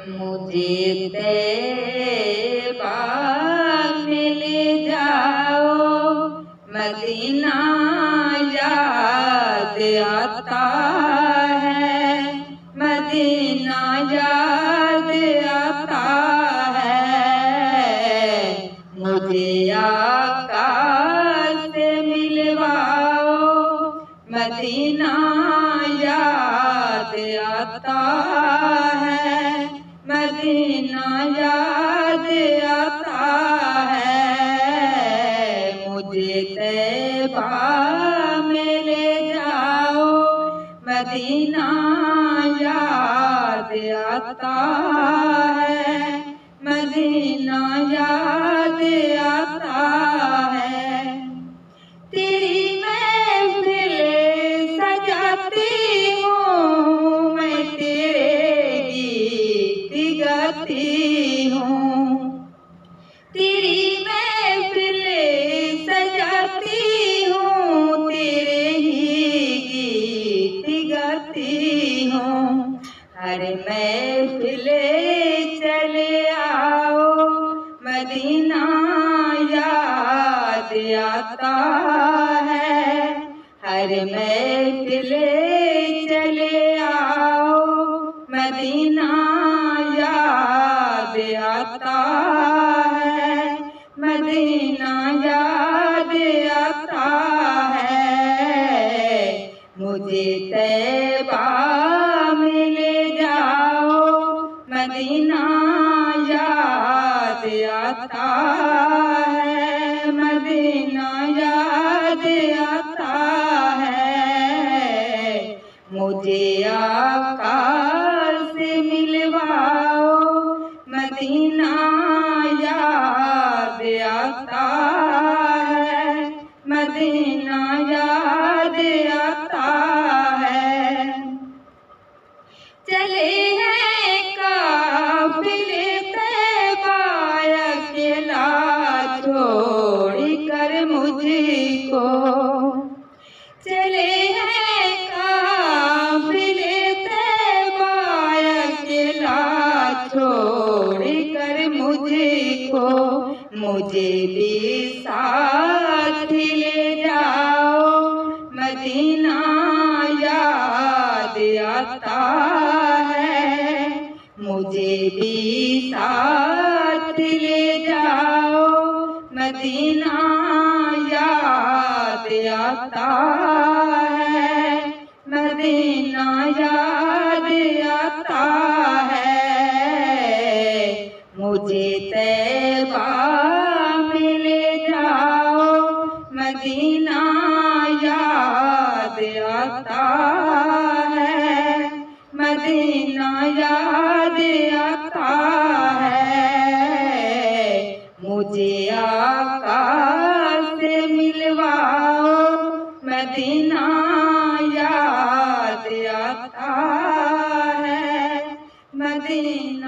मुझे तैबा में ले जाओ, मदीना याद आता है, मदीना याद आता है। मुझे आका से मिलवाओ, मदीना याद आता है, मदीना याद आता है। मुझे तैबा में ले जाओ, मदीना याद आता है, मदीना याद आता है। तेरी महफिल सजाती हूँ, मैं तेरे गीत गाती हूँ। तेरी महफिल सजाती हूँ, तेरे ही गीत गाती हूँ। हर महफिल चले आओ, मदीना याद आता है। हर महफिल चले आओ, मदीना याद आता है, मदीना याद आता है। मुझे तैबा में ले जाओ, मदीना याद आता है, मदीना याद आता है। मुझे आका से मिलवाओ, मदीना याद आता है, मदीना याद आता है। चले हैं काफिले तैबा, अकेला छोड़ कर मुझको। चले हैं काफिले तैबा, अकेला छोड़ कर मुझको। मुझे भी साथ ले जाओ, मदीना याद आता है। मुझे भी साथ ले जाओ, मदीना याद आता है, मदीना याद आता है। मुझे तैबा में ले जाओ, मदीना याद आता है, मदीना याद आता है। मुझे आका से मिलवाओ, मदीना याद आता है, मदीना